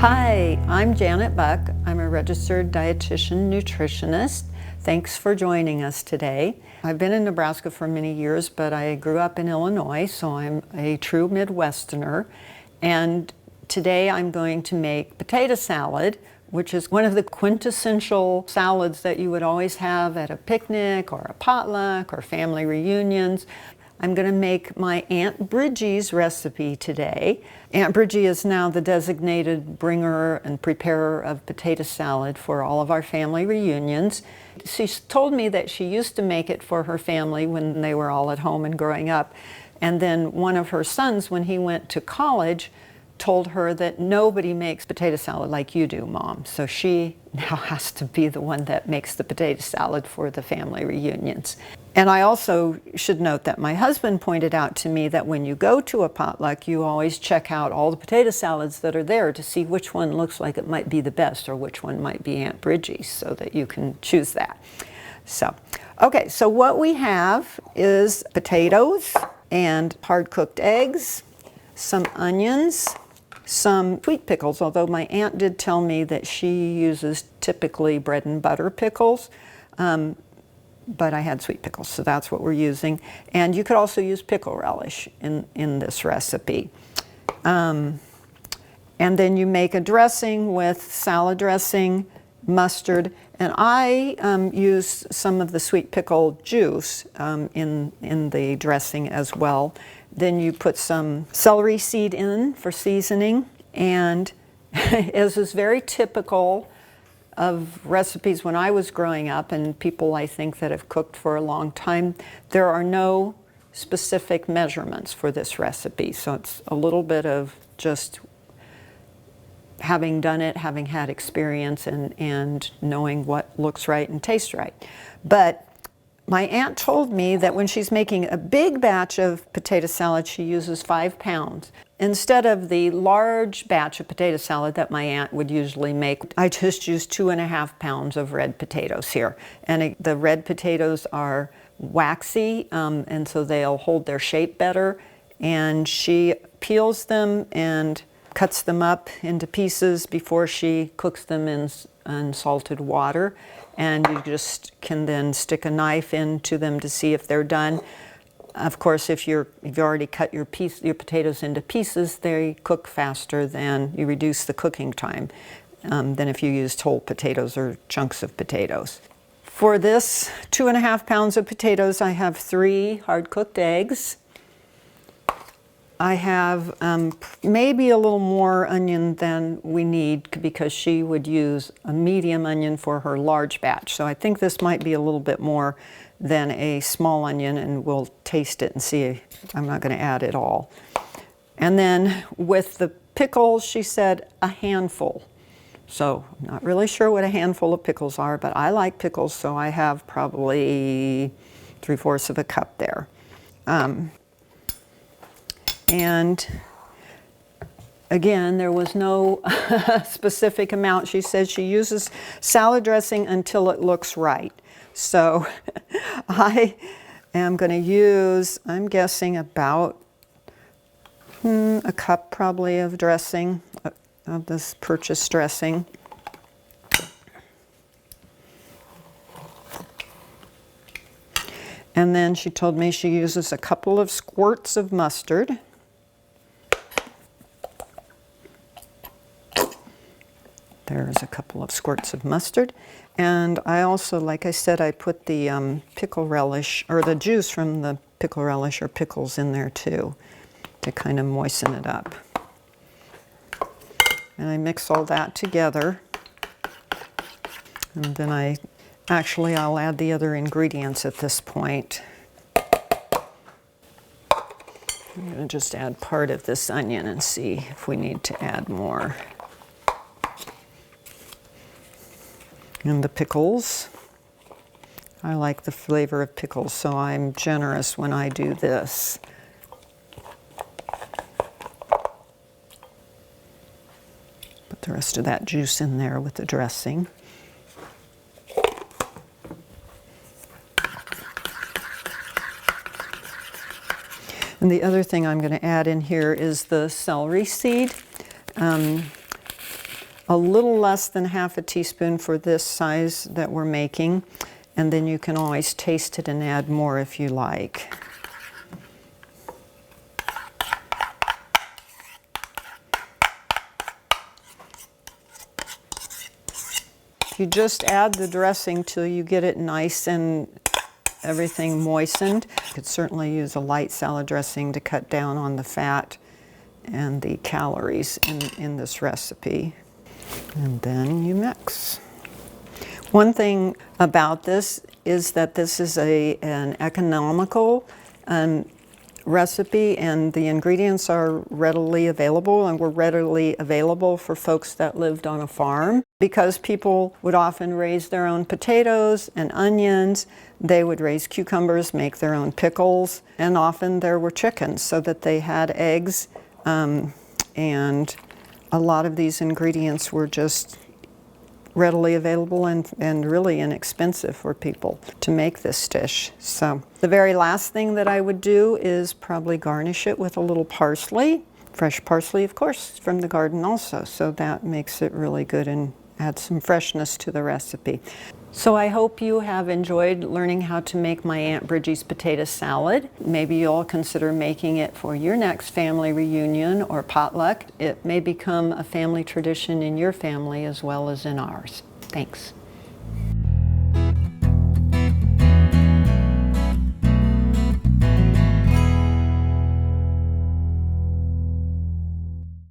Hi, I'm Janet Buck. I'm a registered dietitian nutritionist. Thanks for joining us today. I've been in Nebraska for many years, but I grew up in Illinois, so I'm a true Midwesterner. And today I'm going to make potato salad, which is one of the quintessential salads that you would always have at a picnic or a potluck or family reunions. I'm going to make my Aunt Bridgie's recipe today. Aunt Bridgie is now the designated bringer and preparer of potato salad for all of our family reunions. She's told me that she used to make it for her family when they were all at home and growing up. And then one of her sons, when he went to college, told her that nobody makes potato salad like you do, Mom. So she now has to be the one that makes the potato salad for the family reunions. And I also should note that my husband pointed out to me that when you go to a potluck, you always check out all the potato salads that are there to see which one looks like it might be the best or which one might be Aunt Bridgie's, so that you can choose that. So, okay, so what we have is potatoes and hard-cooked eggs, some onions, some sweet pickles, although my aunt did tell me that she uses typically bread and butter pickles. But I had sweet pickles, so that's what we're using. And you could also use pickle relish in this recipe. And then you make a dressing with salad dressing, mustard, and I use some of the sweet pickle juice in the dressing as well. Then you put some celery seed in for seasoning, and as is very typical of recipes when I was growing up, and people I think that have cooked for a long time, there are no specific measurements for this recipe. So it's a little bit of just having done it, having had experience, and knowing what looks right and tastes right. But my aunt told me that when she's making a big batch of potato salad, she uses 5 pounds. Instead of the large batch of potato salad that my aunt would usually make, I just use 2.5 pounds of red potatoes here. And the red potatoes are waxy, and so they'll hold their shape better. And she peels them and cuts them up into pieces before she cooks them in salted water. And you just can then stick a knife into them to see if they're done. Of course, if you've already cut your potatoes into pieces, they cook faster than you reduce the cooking time than if you used whole potatoes or chunks of potatoes. For this 2.5 pounds of potatoes, I have 3 hard-cooked eggs. I have maybe a little more onion than we need because she would use a medium onion for her large batch. So I think this might be a little bit more than a small onion, and we'll taste it and see. I'm not going to add it all. And then with the pickles, she said a handful. So I'm not really sure what a handful of pickles are, but I like pickles, so I have probably 3/4 of a cup there. And again, there was no specific amount. She says she uses salad dressing until it looks right. So I am going to use, I'm guessing, about a cup probably of dressing, of this purchased dressing. And then she told me she uses a couple of squirts of mustard. There's a couple of squirts of mustard. And I also, like I said, I put the pickle relish, or the juice from the pickle relish or pickles in there too, to kind of moisten it up. And I mix all that together. And then I'll add the other ingredients at this point. I'm going to just add part of this onion and see if we need to add more. And the pickles. I like the flavor of pickles, so I'm generous when I do this. Put the rest of that juice in there with the dressing. And the other thing I'm going to add in here is the celery seed. a little less than half a teaspoon for this size that we're making, and then you can always taste it and add more if you like. You just add the dressing till you get it nice and everything moistened. You could certainly use a light salad dressing to cut down on the fat and the calories in this recipe. And then you mix. One thing about this is that this is an economical recipe, and the ingredients are readily available, and were readily available for folks that lived on a farm. Because people would often raise their own potatoes and onions, they would raise cucumbers, make their own pickles, and often there were chickens, so that they had eggs, and a lot of these ingredients were just readily available and really inexpensive for people to make this dish. So the very last thing that I would do is probably garnish it with a little parsley. Fresh parsley, of course, from the garden also, so that makes it really good and adds some freshness to the recipe. So I hope you have enjoyed learning how to make my Aunt Bridgie's potato salad. Maybe you'll consider making it for your next family reunion or potluck. It may become a family tradition in your family as well as in ours. Thanks.